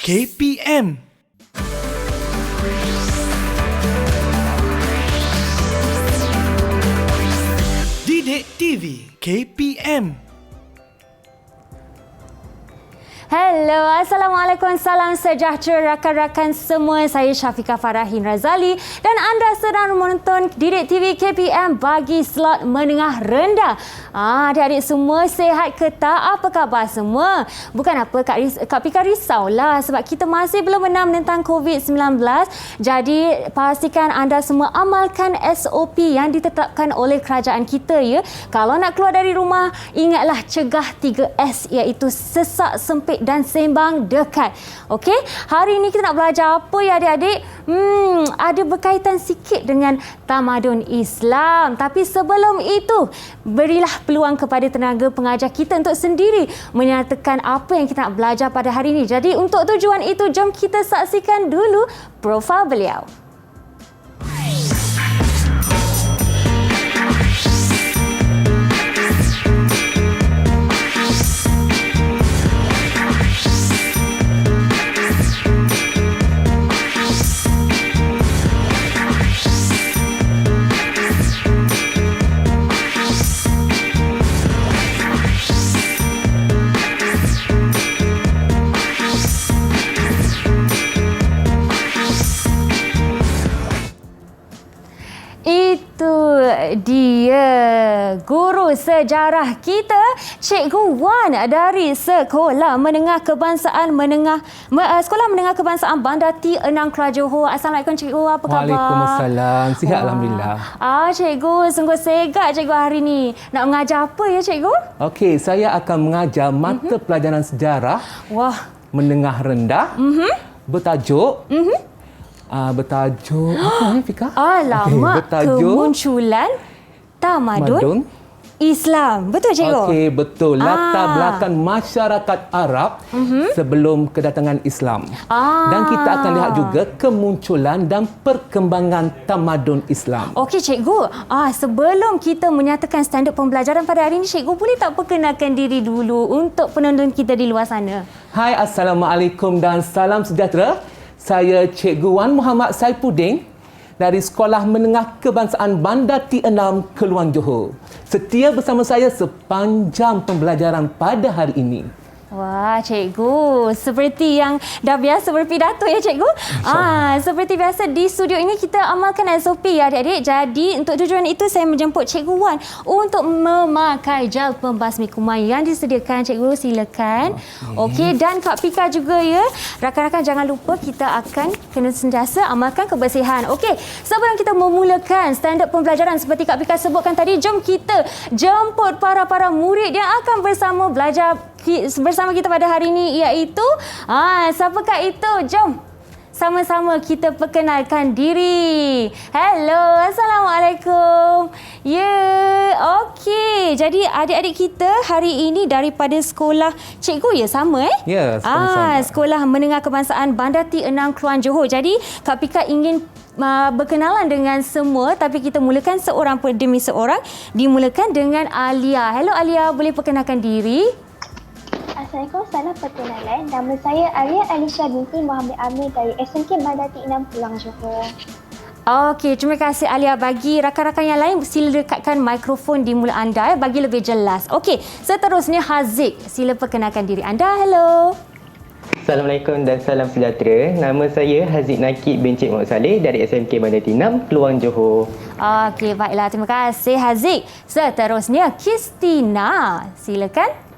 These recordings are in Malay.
KPM. Didik TV KPM. Hello, Assalamualaikum, salam sejahtera rakan-rakan semua. Saya Syafiqah Farahin Razali dan anda sedang menonton Didik TV KPM bagi slot menengah rendah. Adik-adik semua sihat ke tak? Apa khabar semua? Bukan apa, Kak Pika risaulah sebab kita masih belum menang tentang COVID-19. Jadi pastikan anda semua amalkan SOP yang ditetapkan oleh kerajaan kita ya. Kalau nak keluar dari rumah, ingatlah cegah 3S iaitu sesak, sempit dan sembang dekat. Okey, hari ini kita nak belajar apa ya adik-adik? Ada berkaitan sikit dengan tamadun Islam. Tapi sebelum itu, berilah peluang kepada tenaga pengajar kita untuk sendiri menyatakan apa yang kita nak belajar pada hari ini. Jadi untuk tujuan itu, jom kita saksikan dulu profil beliau. Dia guru sejarah kita, Cikgu Wan dari Sekolah Menengah Kebangsaan Sekolah Menengah Kebangsaan Bandar T6 Keluar Johor. Assalamualaikum Cikgu, apa khabar? Waalaikumsalam, sihat alhamdulillah. Cikgu sungguh segak Cikgu hari ni. Nak mengajar apa ya Cikgu? Okey, saya akan mengajar mata pelajaran sejarah menengah rendah bertajuk bertajuk apa Fika? Alamak, kemunculan tamadun Islam. Betul Cikgu? Okey, betul. Latar belakang masyarakat Arab sebelum kedatangan Islam. Dan kita akan lihat juga kemunculan dan perkembangan tamadun Islam. Okey Cikgu, sebelum kita menyatakan standard pembelajaran pada hari ini, Cikgu boleh tak perkenalkan diri dulu untuk penonton kita di luar sana? Hai, Assalamualaikum dan salam sejahtera. Saya Cikgu Wan Muhammad Saifuddin dari Sekolah Menengah Kebangsaan Bandar T6 Keluang Johor. Setia bersama saya sepanjang pembelajaran pada hari ini. Wah, Cikgu, seperti yang dah biasa berpidato ya Cikgu. Seperti biasa di studio ini kita amalkan SOP ya adik-adik. Jadi untuk tujuan itu saya menjemput Cikgu Wan untuk memakai gel pembasmi kuman yang disediakan. Cikgu silakan. Okey, dan Kak Pika juga ya. Rakan-rakan jangan lupa kita akan kena sentiasa amalkan kebersihan. Okey, sebelum kita memulakan standard pembelajaran seperti Kak Pika sebutkan tadi, jom kita jemput para murid yang akan bersama kita pada hari ini, iaitu siapakah itu? Jom sama-sama kita perkenalkan diri. Hello, Assalamualaikum. Okey. Jadi adik-adik kita hari ini daripada sekolah cikgu ya, sama Ya, sama-sama. Sekolah Menengah Kebangsaan Bandar T6 Keluang Johor. Jadi Kak Pika ingin berkenalan dengan semua, tapi kita mulakan seorang demi seorang. Dimulakan dengan Alia. Hello Alia, boleh perkenalkan diri? Assalamualaikum, salam perkenalan. Nama saya Alia Alisha binti Muhammad Amir dari SMK Bandar T6 Keluang Johor. Okey, terima kasih Alia. Bagi rakan-rakan yang lain, sila dekatkan mikrofon di mulut anda bagi lebih jelas. Okey, seterusnya Haziq. Sila perkenalkan diri anda. Hello. Assalamualaikum dan salam sejahtera. Nama saya Haziq Nakib bin Cik Muhammad Saleh dari SMK Bandar T6 Keluang Johor. Okey, baiklah. Terima kasih Haziq. Seterusnya Kristina. Silakan.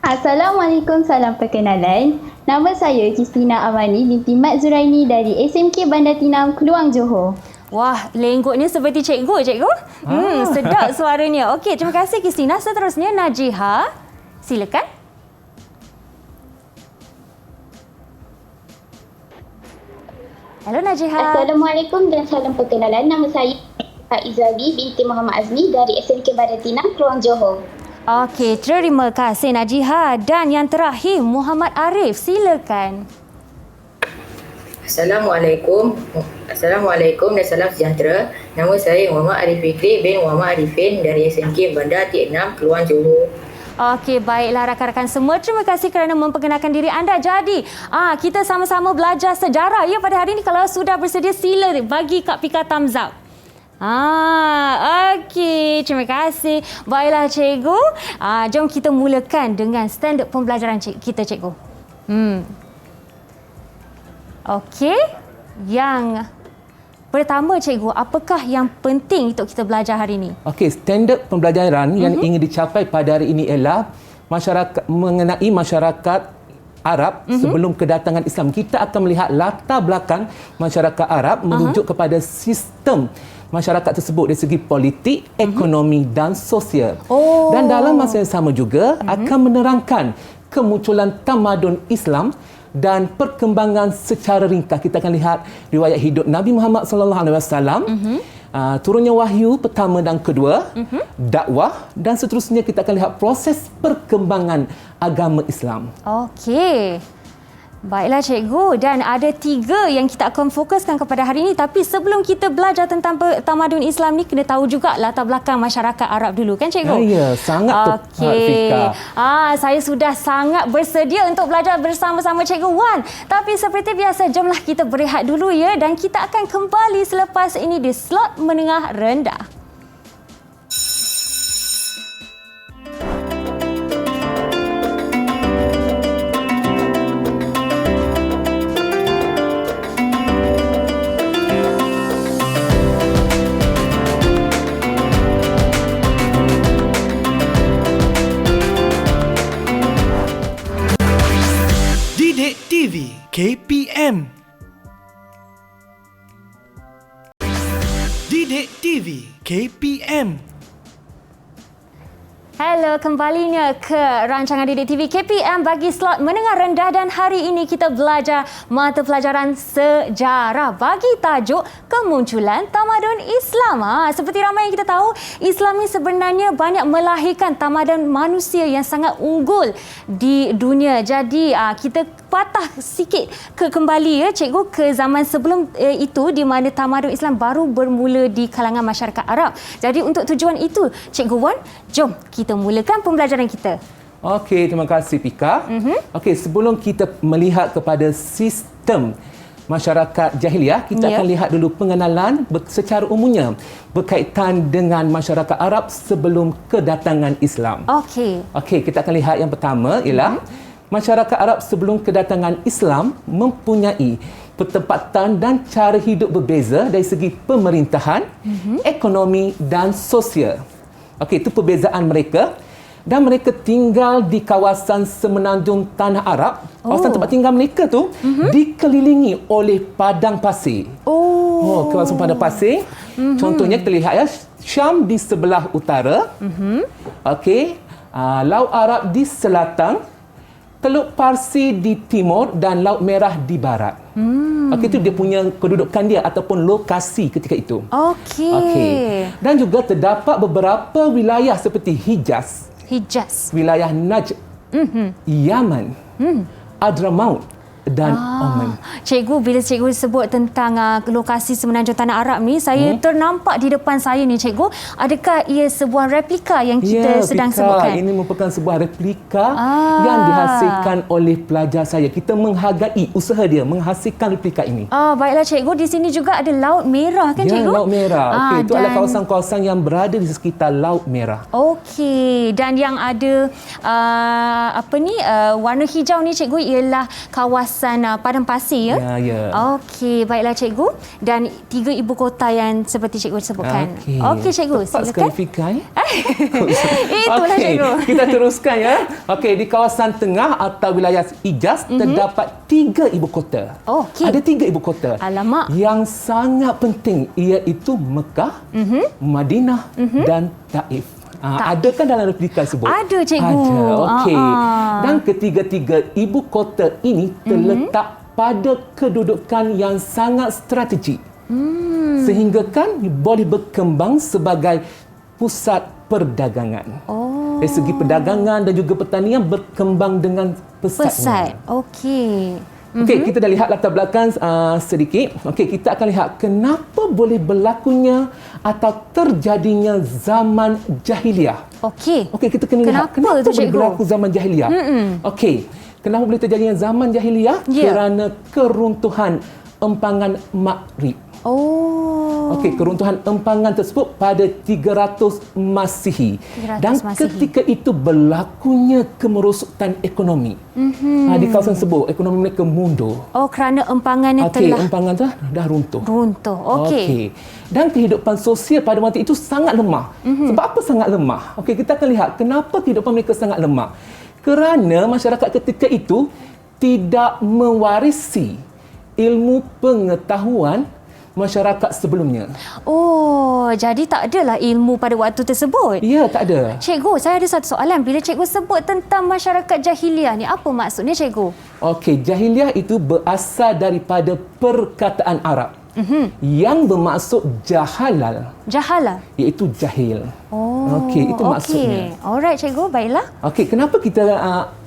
Assalamualaikum, salam perkenalan. Nama saya Kristina Amani binti Mat Zuraini dari SMK Bandar T6 Keluang Johor. Wah, lenggoknya seperti cikgu. Sedap suaranya. Okey, terima kasih Kristina. Seterusnya Najiha. Silakan. Hello Najiha. Assalamualaikum dan salam perkenalan. Nama saya Pak Izali binti Muhammad Azmi dari SMK Bandar T6 Keluang Johor. Okey, terima kasih Najiha. Dan yang terakhir Muhammad Arif. Silakan. Assalamualaikum dan salam sejahtera. Nama saya Muhammad Arif Fikri bin Muhammad Arifin dari SMK Bandar T6 Keluang Johor. Okey, baiklah rakan-rakan semua. Terima kasih kerana memperkenalkan diri anda. Jadi, kita sama-sama belajar sejarah ya pada hari ini. Kalau sudah bersedia, sila bagi Kak Pika thumbs up. Okey. Terima kasih. Baiklah, cikgu. Jom kita mulakan dengan standard pembelajaran kita, cikgu. Okey. Yang pertama, cikgu, apakah yang penting untuk kita belajar hari ini? Okey, standard pembelajaran yang ingin dicapai pada hari ini ialah mengenai masyarakat Arab sebelum kedatangan Islam. Kita akan melihat latar belakang masyarakat Arab merujuk kepada sistem masyarakat tersebut dari segi politik, ekonomi dan sosial. Dan dalam masa yang sama juga akan menerangkan kemunculan tamadun Islam dan perkembangan secara ringkas. Kita akan lihat riwayat hidup Nabi Muhammad SAW, turunnya wahyu pertama dan kedua, dakwah dan seterusnya kita akan lihat proses perkembangan agama Islam. Okey. Baiklah cikgu, dan ada 3 yang kita akan fokuskan kepada hari ini. Tapi sebelum kita belajar tentang tamadun Islam ni, kena tahu juga latar belakang masyarakat Arab dulu, kan cikgu? Ya, sangat tepat, Fika. Saya sudah sangat bersedia untuk belajar bersama-sama Cikgu Wan. Tapi seperti biasa, jomlah kita berehat dulu ya. Dan kita akan kembali selepas ini di slot menengah rendah. Didik TV KPM. Didik TV KPM. Hello, kembalinya ke rancangan Didik TV KPM bagi slot menengah rendah, dan hari ini kita belajar mata pelajaran sejarah bagi tajuk kemunculan tamadun Islam. Seperti ramai yang kita tahu, Islam ni sebenarnya banyak melahirkan tamadun manusia yang sangat unggul di dunia. Jadi kita patah sikit kembali ya cikgu ke zaman sebelum itu, di mana tamadun Islam baru bermula di kalangan masyarakat Arab. Jadi untuk tujuan itu, Cikgu Wan, jom kita mulakan pembelajaran kita. Okey, terima kasih Pika. Okey, sebelum kita melihat kepada sistem masyarakat jahiliah, kita akan lihat dulu pengenalan secara umumnya berkaitan dengan masyarakat Arab sebelum kedatangan Islam. Okey, kita akan lihat yang pertama ialah masyarakat Arab sebelum kedatangan Islam mempunyai pertempatan dan cara hidup berbeza dari segi pemerintahan, ekonomi dan sosial. Okey, itu perbezaan mereka. Dan mereka tinggal di kawasan semenanjung Tanah Arab. Kawasan tempat tinggal mereka tu dikelilingi oleh padang pasir. Kawasan padang pasir. Contohnya kita lihat ya, Syam di sebelah utara. Okey, Laut Arab di selatan, Teluk Parsi di timur dan Laut Merah di barat. Okey, itu dia punya kedudukan dia ataupun lokasi ketika itu. Okey. Dan juga terdapat beberapa wilayah seperti Hijaz, wilayah Najd, Yaman, Adramaut dan Oman. Cikgu, bila cikgu sebut tentang lokasi semenanjung Tanah Arab ni, saya ternampak di depan saya ni cikgu, adakah ia sebuah replika yang kita sedang sebutkan? Ini merupakan sebuah replika yang dihasilkan oleh pelajar saya. Kita menghargai usaha dia menghasilkan replika ini. Baiklah cikgu, di sini juga ada Laut Merah kan cikgu? Laut Merah. Okey, itu adalah kawasan-kawasan yang berada di sekitar Laut Merah. Okey, dan yang ada warna hijau ni cikgu ialah kawasan padang pasir ya? Ya. Okey, baiklah cikgu. Dan 3 ibu kota yang seperti cikgu sebutkan. Okey cikgu, tepat silakan. Sekali Fika. Itulah cikgu. Kita teruskan ya. Okey, di kawasan tengah atau wilayah Hijaz terdapat 3 ibu kota. Ada 3 ibu kota. Alamak. Yang sangat penting iaitu Mekah, Madinah dan Taif. Ada kan dalam replika tersebut? Ada cikgu. Ada. Okey. Dan ketiga-tiga ibu kota ini terletak pada kedudukan yang sangat strategik. Sehingga kan boleh berkembang sebagai pusat perdagangan. Dari segi perdagangan dan juga pertanian berkembang dengan pesatnya. Okey. Okey, kita dah lihat latar belakang sedikit. Okey, kita akan lihat kenapa boleh berlakunya atau terjadinya zaman jahiliah. Okey. Okey, kita kena lihat kenapa tu, boleh cikgu? berlaku zaman jahiliah. Okey, kenapa boleh terjadinya zaman jahiliah? Ya. Kerana keruntuhan empangan Maghrib. Oh. Okey, keruntuhan empangan tersebut pada 300 Masihi. 300 Dan Masihi. ketika itu berlakunya kemerosotan ekonomi. Di kawasan tersebut, ekonomi mereka mundur. Oh, kerana empangannya Okey, telah empangan tu dah runtuh. runtuh. Okey. Dan kehidupan sosial pada waktu itu sangat lemah. Sebab apa sangat lemah? Okey, kita akan lihat kenapa kehidupan mereka sangat lemah. Kerana masyarakat ketika itu tidak mewarisi ilmu pengetahuan masyarakat sebelumnya. Oh, jadi tak adalah ilmu pada waktu tersebut. Ya, tak ada. Cikgu, saya ada satu soalan. Bila cikgu sebut tentang masyarakat jahiliah ni, apa maksudnya cikgu? Okey, jahiliah itu berasal daripada perkataan Arab yang bermaksud jahalal, Jahalah. iaitu jahil. Oh, Okey, itu maksudnya. Alright cikgu, baiklah. Okey, kenapa kita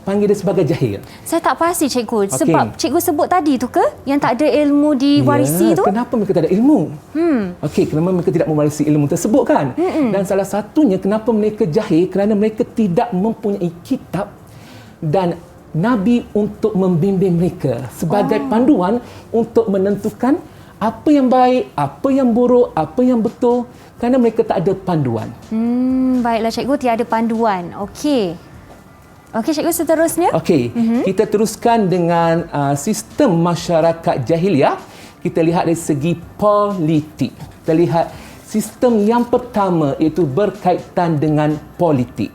panggil dia sebagai jahil? Saya tak pasti cikgu. Okey. Sebab cikgu sebut tadi tu ke? Yang tak ada ilmu diwarisi tu? Kenapa mereka tak ada ilmu? Okey, kenapa mereka tidak mewarisi ilmu tersebut kan? Dan salah satunya kenapa mereka jahil kerana mereka tidak mempunyai kitab dan Nabi untuk membimbing mereka sebagai panduan untuk menentukan apa yang baik, apa yang buruk, apa yang betul, kerana mereka tak ada panduan. Baiklah cikgu, tiada panduan. Okey. Okey cikgu, seterusnya. Okey, kita teruskan dengan sistem masyarakat jahiliah. Kita lihat dari segi politik. Kita lihat sistem yang pertama iaitu berkaitan dengan politik.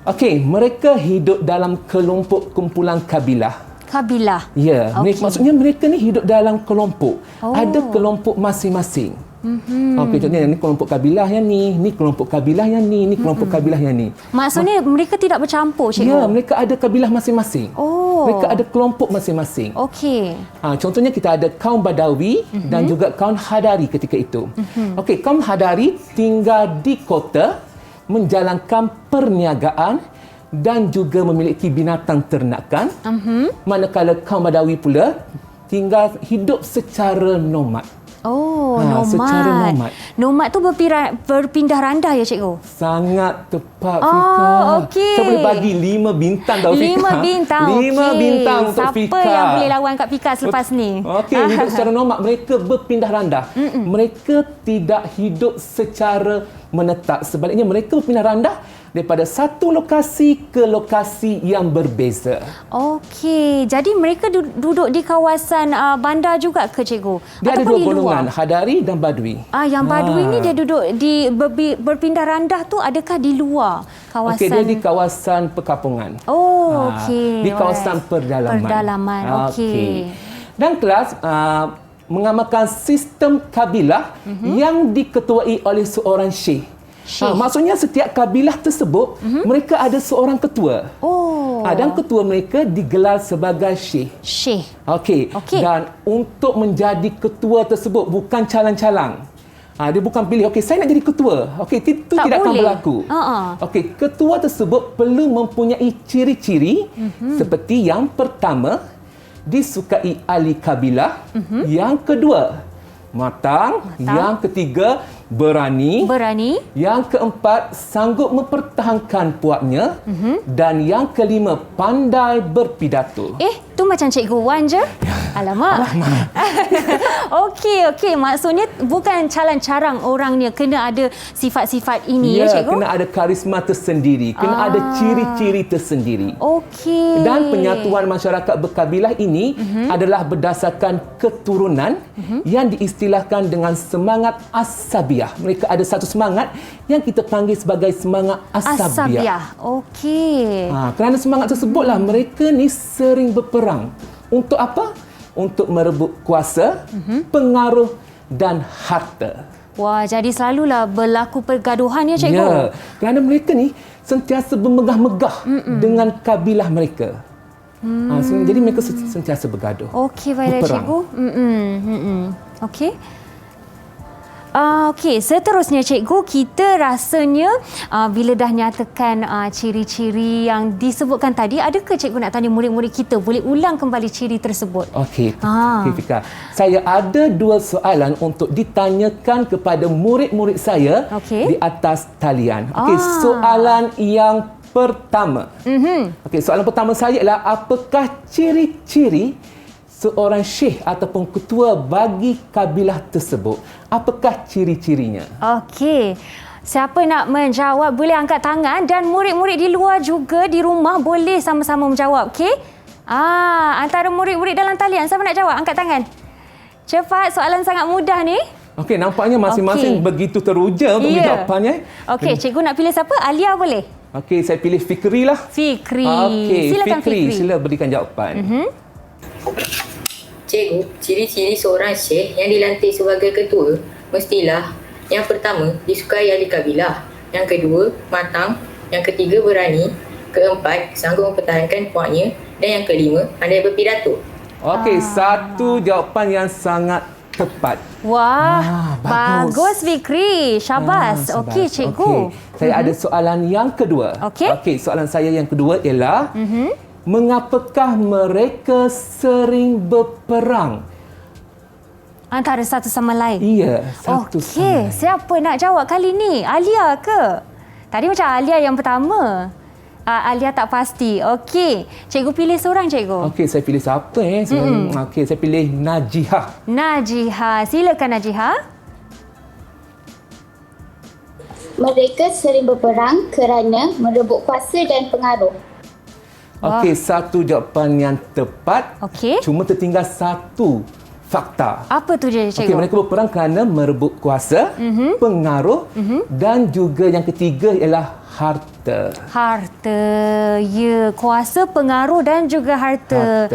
Okey, mereka hidup dalam kelompok kumpulan kabilah. Kabilah. Ya, Okey. maksudnya mereka ni hidup dalam kelompok. Oh. Ada kelompok masing-masing. Okey, contohnya ni kelompok kabilah yang ni kelompok kabilah yang ni kelompok kabilah yang ni. Maksudnya mereka tidak bercampur cikgu? Ya, mereka ada kabilah masing-masing. Oh. Mereka ada kelompok masing-masing. Okey. Contohnya kita ada kaum Badawi dan juga kaum Hadari ketika itu. Okey, kaum Hadari tinggal di kota, menjalankan perniagaan dan juga memiliki binatang ternakan. Manakala kaum Badawi pula tinggal hidup secara nomad. Oh, Ha, nomad. secara nomad. Nomad tu berpindah randah ya cikgu? Sangat tepat, Oh, Fika. okey. Saya boleh bagi 5 bintang tau, Fika. 5 bintang. 5 okey. bintang untuk Siapa Fika. yang boleh lawan Kak Fika selepas ni? Okey, hidup secara nomad. Mereka berpindah randah. Mereka tidak hidup secara menetap. Sebaliknya, mereka berpindah randah daripada satu lokasi ke lokasi yang berbeza. Okey, jadi mereka duduk di kawasan bandar juga ke cikgu? Dia ada Ataupun dua di golongan, luar? Hadari dan Badui. Yang Badui ni dia duduk di berpindah randah tu, adakah di luar kawasan? Okey, dia di kawasan perkampungan. Oh, okey. Di kawasan Alright. perdalaman. Perdalaman, okey. Dan kelas mengamalkan sistem kabilah yang diketuai oleh seorang syekh. Maksudnya setiap kabilah tersebut mereka ada seorang ketua. Oh. Dan ketua mereka digelar sebagai syekh. Syekh. Okey. Okey. Dan untuk menjadi ketua tersebut bukan calang-calang. Dia bukan pilih, okey saya nak jadi ketua. Okey, itu Tak tidak akan boleh. berlaku. Okey, ketua tersebut perlu mempunyai ciri-ciri seperti yang pertama, disukai ahli kabilah. Yang kedua, matang. Yang ketiga, berani. Yang keempat, sanggup mempertahankan puaknya. Dan yang kelima, pandai berpidato. Tu macam Cikgu Wan je. Alamak. Okey. Maksudnya bukan calang-carang orangnya, kena ada sifat-sifat ini ya Cikgu? Kena ada karisma tersendiri, kena ada ciri-ciri tersendiri. Okey. Dan penyatuan masyarakat berkabilah ini adalah berdasarkan keturunan yang diistilahkan dengan semangat asabiah. Mereka ada satu semangat yang kita panggil sebagai semangat asabiah. Okey. Kerana semangat tersebutlah mereka ni sering berperang. Untuk apa? Untuk merebut kuasa, pengaruh dan harta. Wah, jadi selalulah berlaku pergaduhan ya Cikgu? Ya, kerana mereka ni sentiasa bermegah-megah dengan kabilah mereka. Jadi mereka sentiasa bergaduh. Okey, baiklah berperang. Cikgu. Okey. Okey, seterusnya cikgu, kita rasanya bila dah nyatakan ciri-ciri yang disebutkan tadi, adakah cikgu nak tanya murid-murid kita boleh ulang kembali ciri tersebut? Okey, okey Fika. Saya ada 2 soalan untuk ditanyakan kepada murid-murid saya di atas talian. Okey, soalan yang pertama. Okey, soalan pertama saya ialah apakah ciri-ciri seorang syekh ataupun ketua bagi kabilah tersebut? Apakah ciri-cirinya? Okey. Siapa nak menjawab boleh angkat tangan dan murid-murid di luar juga di rumah boleh sama-sama menjawab, okey? Antara murid-murid dalam talian siapa nak jawab? Angkat tangan. Cepat, soalan sangat mudah ni. Okey, nampaknya masing-masing begitu teruja untuk jawapannya. Okey, cikgu nak pilih siapa? Alia boleh? Okey, saya pilih Fikri lah. Fikri. Okey, Silakan Fikri. Sila berikan jawapan. Cikgu, ciri-ciri seorang syekh yang dilantik sebagai ketua mestilah yang pertama, disukai ahli kabilah. Yang kedua, matang. Yang ketiga, berani. Keempat, sanggup mempertahankan puaknya. Dan yang kelima, pandai berpidato. Okey, satu jawapan yang sangat tepat. Wah, bagus Fikri. Syabas. Okey, cikgu. Okay. Saya ada soalan yang kedua. Okey, soalan saya yang kedua ialah mengapakah mereka sering berperang antara satu sama lain? Ya, satu sama lain. Siapa nak jawab kali ni? Alia ke? Tadi macam Alia yang pertama. Alia tak pasti. Okey, cikgu pilih seorang, cikgu. Okey, saya pilih siapa Okey, saya pilih Najihah. Najihah. Silakan Najihah. Mereka sering berperang kerana merebut kuasa dan pengaruh. Okey, satu jawapan yang tepat. Okey. Cuma tertinggal satu fakta. Apa tu je, cikgu? Okey, mereka berperang kerana merebut kuasa, pengaruh dan juga yang ketiga ialah harta. Harta. Ya, kuasa, pengaruh dan juga harta.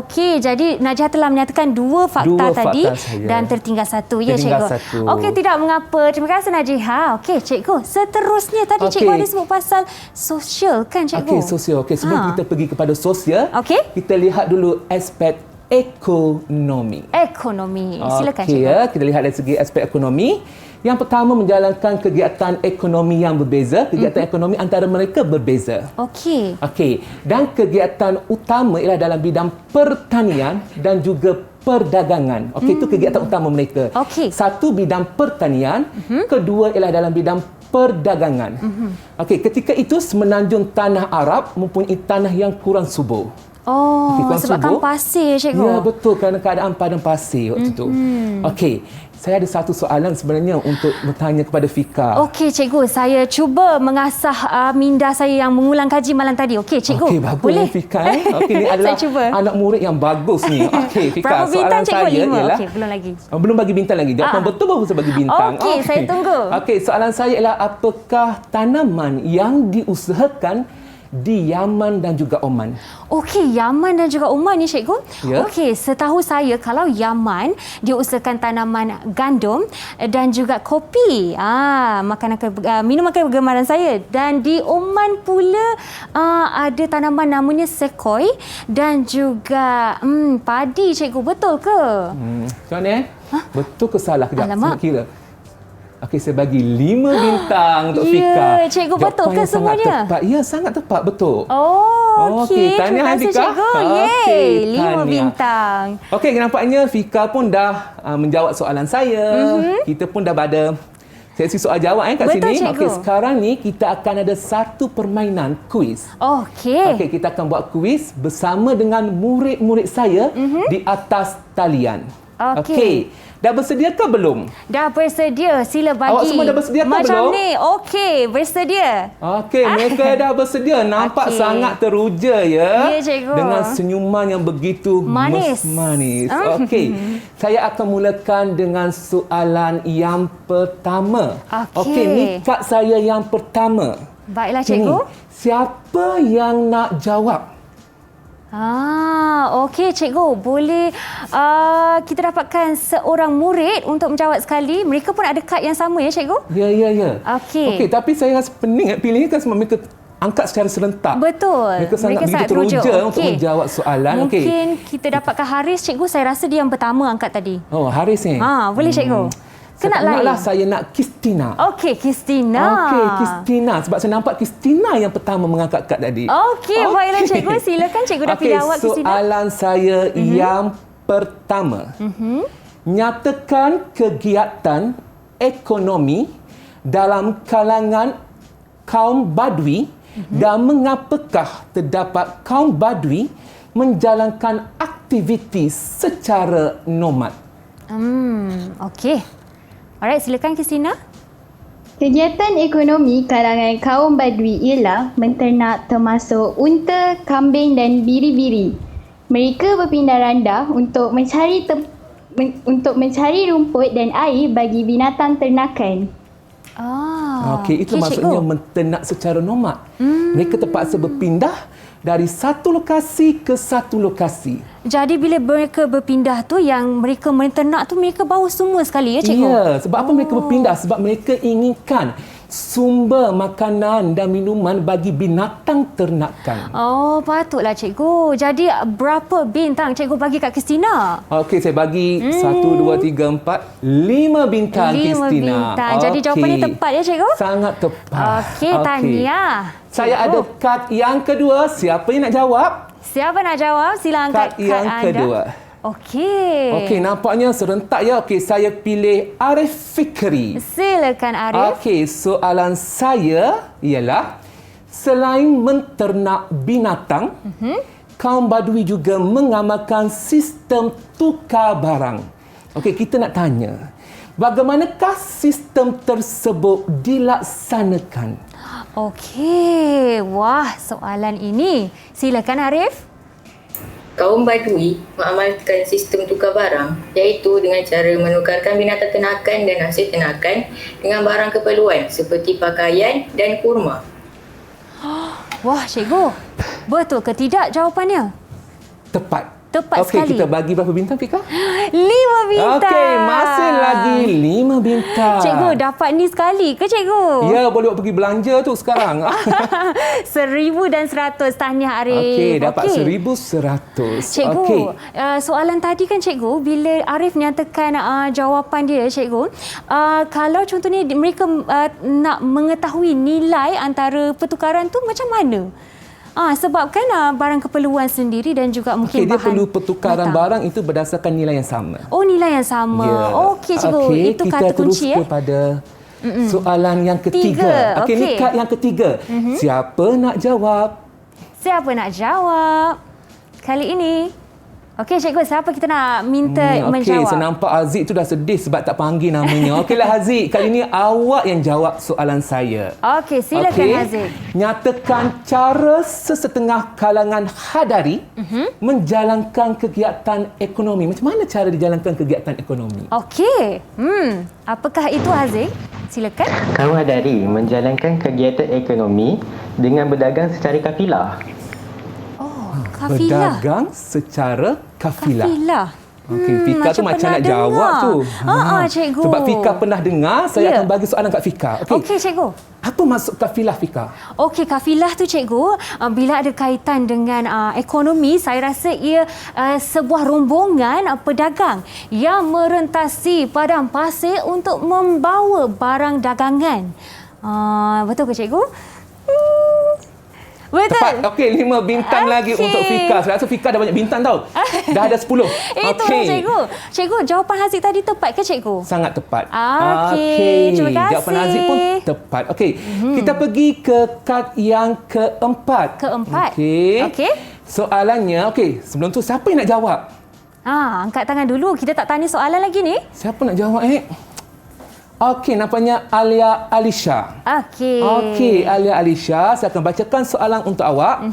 Okey. Jadi Najihah telah menyatakan 2 fakta tadi dan tertinggal satu. Ya, cikgu. Okey, tidak mengapa. Terima kasih Najihah. Okey, cikgu. Seterusnya tadi cikgu ada sebut pasal sosial kan, cikgu? Okey, sosial. Okey, sebelum kita pergi kepada sosial, kita lihat dulu aspek ekonomi. Ekonomi. Silakan, cikgu. Kita lihat dari segi aspek ekonomi. Yang pertama, menjalankan kegiatan ekonomi yang berbeza. Kegiatan ekonomi antara mereka berbeza. Okey. Dan kegiatan utama ialah dalam bidang pertanian dan juga perdagangan. Itu kegiatan utama mereka. Satu, bidang pertanian. Kedua ialah dalam bidang perdagangan. Ketika itu semenanjung tanah Arab mempunyai tanah yang kurang subur. Sebabkan pasir, cikgu. Ya, betul, kerana keadaan padang pasir waktu itu. Okey, saya ada satu soalan sebenarnya untuk bertanya kepada Fika. Okey, cikgu. Saya cuba mengasah minda saya yang mengulang kaji malam tadi. Okey, cikgu. Okey, bagus boleh? Fika. Okey, ni adalah anak murid yang bagus ni. Okey, Fika. Berapa bintang, cikgu? Saya 5. ialah, okey, belum lagi. Belum bagi bintang lagi. Jawapan betul baru saya bagi bintang. Okey, saya tunggu. Okey, soalan saya ialah apakah tanaman yang diusahakan di Yaman dan juga Oman? Okey, Yaman dan juga Oman ni, cikgu. Ya. Okey, setahu saya kalau Yaman dia usahakan tanaman gandum dan juga kopi. Minuman kegemaran saya. Dan di Oman pula ada tanaman namanya sekoi dan juga padi, cikgu. Betul ke? Macam mana? Betul ke salah? Kejap, Alamak. saya kira. Okey, saya bagi 5 bintang untuk Fika. Ya, cikgu, betul ke semuanya? Sangat tepat. Ya, sangat tepat. Betul. Okey. Terima kasih, Fika. cikgu. Okey, 5 bintang. Okey, nampaknya Fika pun dah menjawab soalan saya. Kita pun dah ada sesi soal jawab kat Betul, sini. cikgu. Okey, sekarang ni kita akan ada satu permainan kuis. Okey, kita akan buat kuis bersama dengan murid-murid saya di atas talian. Okey. Dah bersedia ke belum? Dah bersedia. Sila bagi. Awak semua dah bersedia ke belum? Macam ni. Okey, bersedia. Okey, mereka dah bersedia. Nampak sangat teruja ya. Ya, cikgu. Dengan senyuman yang begitu manis. Okey. Saya akan mulakan dengan soalan yang pertama. Okey, ni kad saya yang pertama. Baiklah, cikgu. Siapa yang nak jawab? Okey, cikgu. Boleh kita dapatkan seorang murid untuk menjawab sekali. Mereka pun ada kad yang sama ya, cikgu? Ya. Okey, tapi saya rasa pening pilih kan sebab mereka angkat secara serentak. Betul. Mereka sangat teruja untuk menjawab soalan. Mungkin kita dapatkan Haris, cikgu. Saya rasa dia yang pertama angkat tadi. Oh, Haris ni? Boleh, cikgu. Saya nak tak naklah, lain? saya nak Kristina. Okey, Kristina. Okey, Kristina. Sebab saya nampak Kristina yang pertama mengangkat kad tadi. Okey, baiklah cikgu. Silakan cikgu dah pilih awak, Kristina. Soalan saya yang pertama. Nyatakan kegiatan ekonomi dalam kalangan kaum Badui dan mengapakah terdapat kaum Badui menjalankan aktiviti secara nomad. Okey. Alright, silakan Kristina. Kegiatan ekonomi kalangan kaum Badui ialah menternak termasuk unta, kambing dan biri-biri. Mereka berpindah randah untuk mencari rumput dan air bagi binatang ternakan. Okey, itu maksudnya cikgu. menternak secara nomad. Mereka terpaksa berpindah dari satu lokasi ke satu lokasi. Jadi bila mereka berpindah tu, yang mereka menternak tu mereka bawa semua sekali ya cikgu? Ya, sebab apa mereka berpindah? Sebab mereka inginkan sumber makanan dan minuman bagi binatang ternakan. Oh, patutlah cikgu. Jadi berapa bintang cikgu bagi kat Kristina? Okey, saya bagi 1, 2, 3, 4, 5 bintang 5 Kristina. bintang. Jadi jawapannya tepat ya cikgu? Sangat tepat. Okey, tahniah. Saya ada kad yang kedua. Siapa yang nak jawab? Siapa nak jawab? Sila angkat kad yang anda. kedua. Okey. Okey, nampaknya serentak ya. Okey, saya pilih Arif Fikri. Silakan Arif. Okey, soalan saya ialah selain menternak binatang, kaum Badui juga mengamalkan sistem tukar barang. Okey, kita nak tanya, bagaimanakah sistem tersebut dilaksanakan? Okey. Wah, soalan ini. Silakan Arif. Kaum Badui mengamalkan sistem tukar barang iaitu dengan cara menukarkan binatang ternakan dan hasil ternakan dengan barang keperluan seperti pakaian dan kurma. Wah, cikgu. Betul ke tidak jawapannya? Tepat. Tepat sekali. Okey, kita bagi berapa bintang, Fika? 5 bintang. Okey, masih lagi 5 bintang. Cikgu, dapat ni sekali ke cikgu? Ya, boleh buat pergi belanja tu sekarang. 1,100. Tahniah Arif. Okey, dapat 1,100. Cikgu, Okey. soalan tadi kan cikgu, bila Arif nyatakan jawapan dia cikgu, kalau contohnya mereka nak mengetahui nilai antara pertukaran tu macam mana? Sebab kan barang keperluan sendiri dan juga mungkin Okey, dia bahan perlu pertukaran barang itu berdasarkan nilai yang sama. Oh, nilai yang sama. Ya. Okey cikgu, Okey, itu kata kunci kita terus kepada soalan yang ketiga. Tiga, Okey, ni okey. kad yang ketiga. Siapa nak jawab? Siapa nak jawab kali ini? Okey cikgu, siapa kita nak minta Okey, menjawab? saya nampak Haziq tu dah sedih sebab tak panggil namanya. Okeylah Haziq, kali ni awak yang jawab soalan saya. Okey, silakan Okey. Haziq. Nyatakan cara sesetengah kalangan Hadari menjalankan kegiatan ekonomi. Macam mana cara dijalankan kegiatan ekonomi? Okey. Apakah itu Haziq? Silakan. Kaum Hadari menjalankan kegiatan ekonomi dengan berdagang secara kafilah. Kafilah. Berdagang secara kafilah. Kafilah. Okey, Fika tu macam pernah nak jawab dengar. tu. Cikgu. Sebab Fika pernah dengar, saya Ya. akan bagi soalan kat Fika. Okey, cikgu. Apa maksud kafilah, Fika? Okey, kafilah tu cikgu, bila ada kaitan dengan ekonomi, saya rasa ia sebuah rombongan pedagang yang merentasi padang pasir untuk membawa barang dagangan. Betul ke cikgu? Betul. Tepat. Okey, 5 bintang lagi Okey. untuk Fika. Saya rasa Fika dah banyak bintang tau. Dah ada 10. Itulah cikgu. Cikgu, jawapan Haziq tadi tepat ke cikgu? Sangat tepat. Okey, terima kasih. Jawapan Haziq pun tepat. Okey, kita pergi ke kad yang keempat. Keempat. Okey. Okey. Soalannya, okey, sebelum tu siapa yang nak jawab? Angkat tangan dulu. Kita tak tanya soalan lagi ni. Siapa nak jawab Okey, nampaknya Alia Alisha. Okey. Okey, Alia Alisha, saya akan bacakan soalan untuk awak.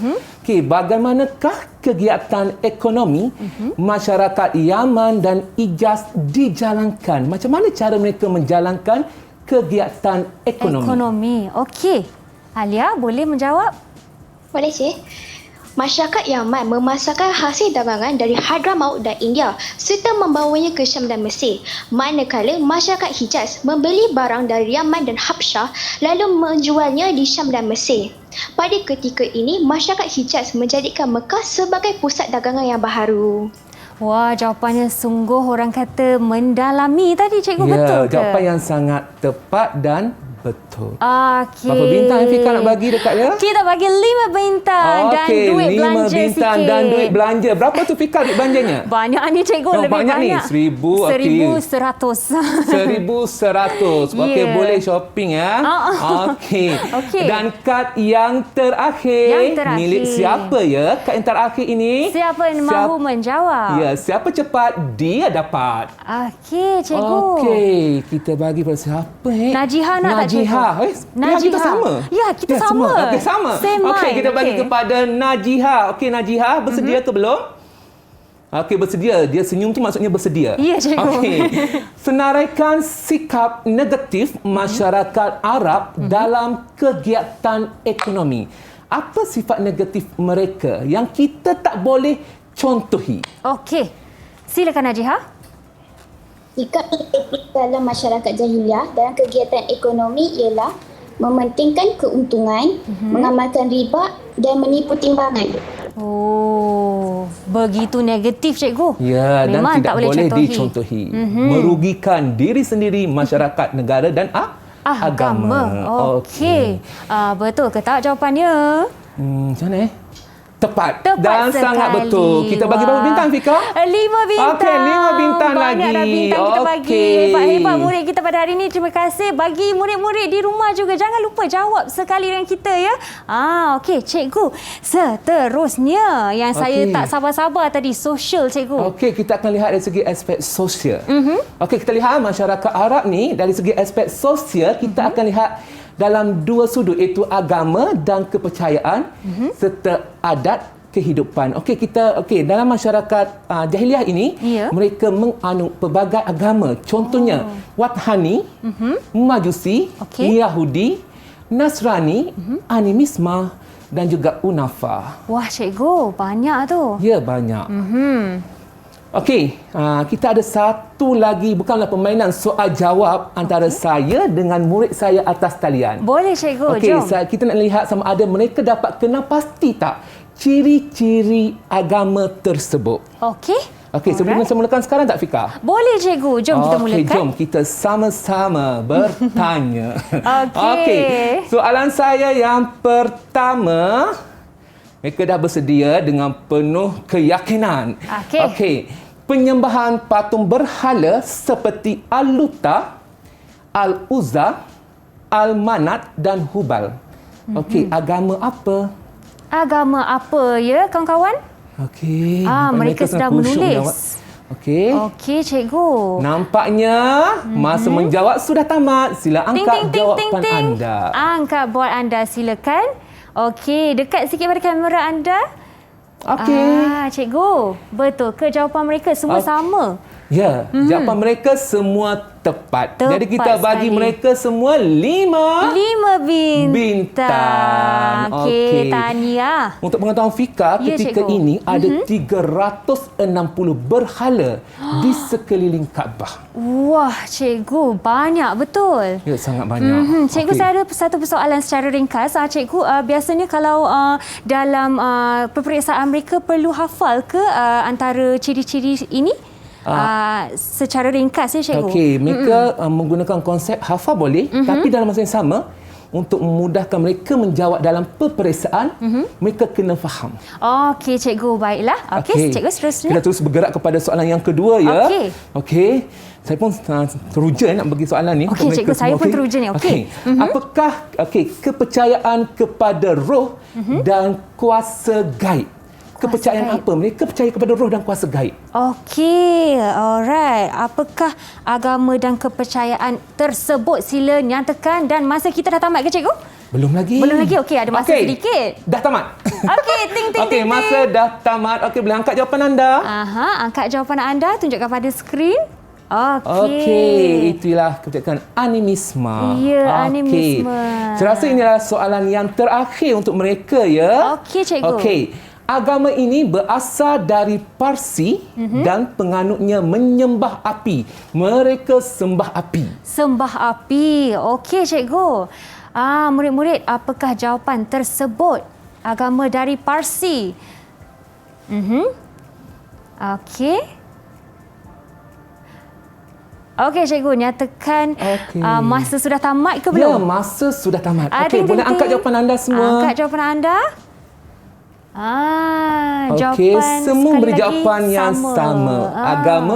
Okey, bagaimanakah kegiatan ekonomi masyarakat Yaman dan Hijaz dijalankan? Macam mana cara mereka menjalankan kegiatan ekonomi? Okey. Alia, boleh menjawab? Boleh Cik. Masyarakat Yaman memasarkan hasil dagangan dari Hadramaut dan India serta membawanya ke Syam dan Mesir. Manakala masyarakat Hijaz membeli barang dari Yaman dan Habsyah lalu menjualnya di Syam dan Mesir. Pada ketika ini, masyarakat Hijaz menjadikan Mekah sebagai pusat dagangan yang baharu. Wah, jawapannya sungguh orang kata mendalami tadi, cikgu, betul ke? Jawapan yang sangat tepat dan betul. Okey. Berapa bintang Fika nak bagi dekat dia? Kita bagi 5 bintang dan duit belanja 5 bintang sikit. dan duit belanja. Berapa tu Fika duit belanjanya? Banyak ni, cikgu. Lebih banyak ni. 1,100. 1,100. Okey, Yeah. boleh shopping ya. Okey. Okey. Dan kad yang terakhir. Yang terakhir. Milik siapa ya? Kad yang terakhir ini. Siapa yang mahu menjawab? Ya, siapa cepat dia dapat. Okey, cikgu. Okey, kita bagi pada siapa Najiha nak tak, cikgu? Najiha. Kita sama. Ya, kita sama. Okey, sama. Same Okey, mind. kita bagi Okey. kepada Najiha. Okey, Najiha, bersedia ke belum? Okey, bersedia. Dia senyum tu maksudnya bersedia. Ya, cikgu. Okey. Senaraikan sikap negatif masyarakat Arab dalam kegiatan ekonomi. Apa sifat negatif mereka yang kita tak boleh contohi? Okey. Silakan, Najiha. Sikap negatif dalam masyarakat jahiliah dalam kegiatan ekonomi ialah mementingkan keuntungan, mengamalkan riba dan menipu timbangan. Oh, begitu negatif, cikgu. Ya, memang dan tidak boleh contohi. dicontohi. Merugikan diri sendiri, masyarakat, negara dan agama. Okey. Betul ke tak jawapannya? Macam mana Tepat. Tepat Dan sekali. sangat betul. Kita bagi berapa bintang, Fika? 5 bintang. Okey, 5 bintang Banyak lagi. dah bintang kita bagi. Okey. Hebat-hebat murid kita pada hari ini. Terima kasih. Bagi murid-murid di rumah juga, jangan lupa jawab sekali dengan kita ya. Okey, cikgu. Seterusnya yang saya Okey. tak sabar-sabar tadi, sosial, cikgu. Okey, kita akan lihat dari segi aspek sosial. Okey, kita lihat masyarakat Arab ni dari segi aspek sosial, kita akan lihat dalam dua sudut, iaitu agama dan kepercayaan serta adat kehidupan. Okey, dalam masyarakat jahiliah ini, Ya. mereka menganut pelbagai agama. Contohnya Wathani, Majusi, Okey. Yahudi, Nasrani, Animisme dan juga Unafa. Wah, cikgu, banyak tu. Ya, banyak. Okey, kita ada satu lagi, bukanlah permainan soal jawab antara saya dengan murid saya atas talian. Boleh, cikgu. Okey, Jom. kita nak lihat sama ada mereka dapat kenal pasti tak ciri-ciri agama tersebut. Okey. Okey, sebelum kita mulakan sekarang tak, Fika? Boleh, cikgu. Jom kita mulakan. Okey, jom kita sama-sama bertanya. Okey. Soalan saya yang pertama, mereka dah bersedia dengan penuh keyakinan. Okey. Penyembahan patung berhala seperti Al-Luta, Al-Uzza, Al-Manat dan Hubal. Okey, agama apa? Agama apa ya, kawan-kawan? Okey. Mereka sedang menulis. Okey. Okey, cikgu. Nampaknya masa menjawab sudah tamat. Sila angkat jawapan anda. Angkat bot anda, silakan. Okey, dekat sikit pada kamera anda. Okey. Cikgu, betul ke jawapan mereka semua sama? Ya, jawapan mereka semua tepat. Jadi kita bagi sekali. mereka semua 5 bintang. Okey, tahniah. Untuk pengetahuan Fika, Ya, ketika cikgu. ini ada 360 berhala di sekeliling Kaabah. Wah, cikgu, banyak betul. Ya, sangat banyak. Cikgu, Okey. saya ada satu persoalan secara ringkas. Cikgu, biasanya kalau dalam peperiksaan mereka perlu hafal ke antara ciri-ciri ini? Secara ringkas ya, cikgu. Okey, mereka menggunakan konsep hafal boleh, tapi dalam masa yang sama, untuk memudahkan mereka menjawab dalam peperiksaan, mereka kena faham. Okey, cikgu, baiklah. Okey, cikgu, seterusnya. Kita terus bergerak kepada soalan yang kedua ya. Okey. Okey. Saya pun teruja nak bagi soalan ni. Okey, untuk cikgu, mereka saya semua, pun teruja ni. Okey. Apakah kepercayaan kepada roh dan kuasa gaib? Kepercayaan gaib. apa? Mereka percaya kepada roh dan kuasa gaib. Okey, alright. Apakah agama dan kepercayaan tersebut? Sila nyatakan. Dan masa kita dah tamat ke, cikgu? Belum lagi. Belum lagi. Okey, ada masa sedikit. Dah tamat. Okey, ting. Okey, masa dah tamat. Okey, boleh angkat jawapan anda? Angkat jawapan anda. Tunjukkan pada skrin. Okey, itulah kepercayaan animisme. Ya, animisme. Saya rasa inilah soalan yang terakhir untuk mereka ya. Okey, cikgu. Okey. Agama ini berasal dari Parsi dan penganutnya menyembah api. Mereka sembah api. Sembah api. Okey, cikgu. Murid-murid, apakah jawapan tersebut? Agama dari Parsi. Okey. Okey, cikgu, nyatakan masa sudah tamat ke Ya, belum? masa sudah tamat. Ding, Okey, boleh ding, angkat ding. jawapan anda semua. Angkat jawapan anda. Okey, Jawapan semua sekali beri lagi jawapan yang sama. Agama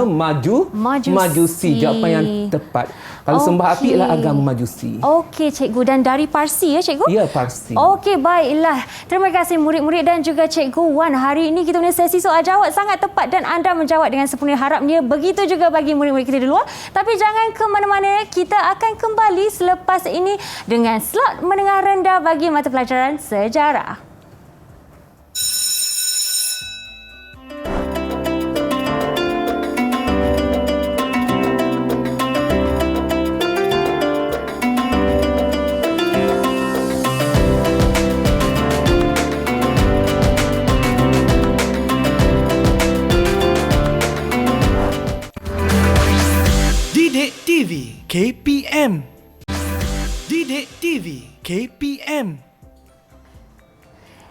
majusi. Jawapan yang tepat. Kalau sembah api ialah agama majusi. Okey, cikgu. Dan dari Parsi ya, cikgu? Ya, Parsi. Okey, baiklah. Terima kasih murid-murid dan juga Cikgu Wan. Hari ini kita punya sesi soal jawab sangat tepat dan anda menjawab dengan sepenuhnya. Harapnya begitu juga bagi murid-murid kita di luar. Tapi jangan ke mana-mana. Kita akan kembali selepas ini dengan slot menengah rendah bagi mata pelajaran sejarah. Didik TV KPM. Didik TV KPM.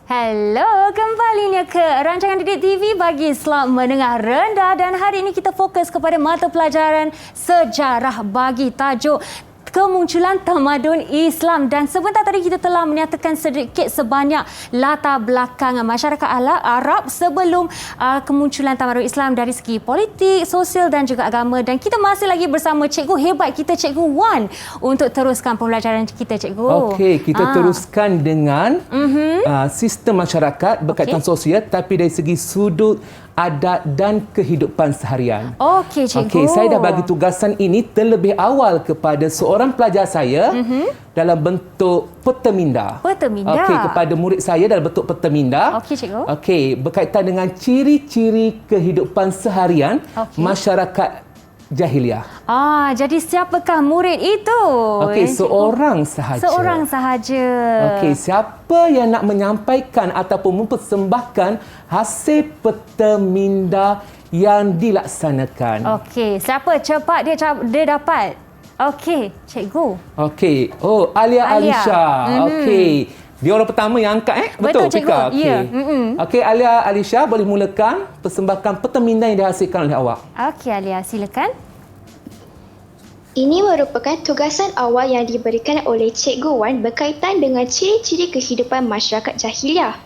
Hello, kembalinya ke rancangan Didik TV bagi slot menengah rendah dan hari ini kita fokus kepada mata pelajaran sejarah bagi tajuk kemunculan tamadun Islam. Dan sebentar tadi kita telah menyatakan sedikit sebanyak latar belakang masyarakat Arab sebelum kemunculan tamadun Islam dari segi politik, sosial dan juga agama. Dan kita masih lagi bersama cikgu hebat kita, Cikgu Wan, untuk teruskan pembelajaran kita, cikgu. Okey, kita teruskan dengan sistem masyarakat berkaitan sosial tapi dari segi sudut adat dan kehidupan seharian. Okey, cikgu. Okey, saya dah bagi tugasan ini terlebih awal kepada seorang pelajar saya dalam bentuk peta minda. Peta minda. Okey, kepada murid saya dalam bentuk peta minda. Okey, cikgu. Okey, berkaitan dengan ciri-ciri kehidupan seharian masyarakat jahiliah. Jadi siapakah murid itu? Okey, seorang sahaja. Seorang sahaja. Okey, siapa yang nak menyampaikan ataupun mempersembahkan hasil peta minda yang dilaksanakan? Okey, siapa cepat dia dapat? Okey, cikgu. Okey. Oh, Alia Alisha. Okey. Dia orang pertama yang angkat Betul, cikgu. Fika? Okey. Ya. Okey, Alia Alisha boleh mulakan persembahkan peta minda yang dihasilkan oleh awak. Okey, Alia, silakan. Ini merupakan tugasan awal yang diberikan oleh Cikgu Wan berkaitan dengan ciri-ciri kehidupan masyarakat jahiliah.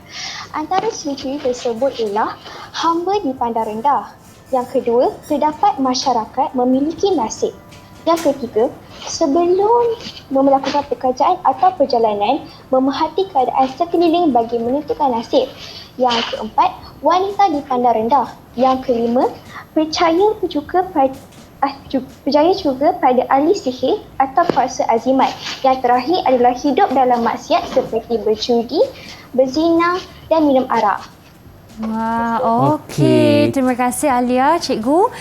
Antara ciri-ciri tersebut ialah hamba dipandang rendah. Yang kedua, terdapat masyarakat memiliki nasib. Yang ketiga, sebelum melakukan pekerjaan atau perjalanan, memerhati keadaan sekeliling bagi menentukan nasib. Yang keempat, wanita dipandang rendah. Yang kelima, percaya juga pada ahli sihir atau kuasa azimat. Yang terakhir adalah hidup dalam maksiat seperti berjudi, berzina dan minum arak. Wah, okey. Terima kasih Alia, cikgu.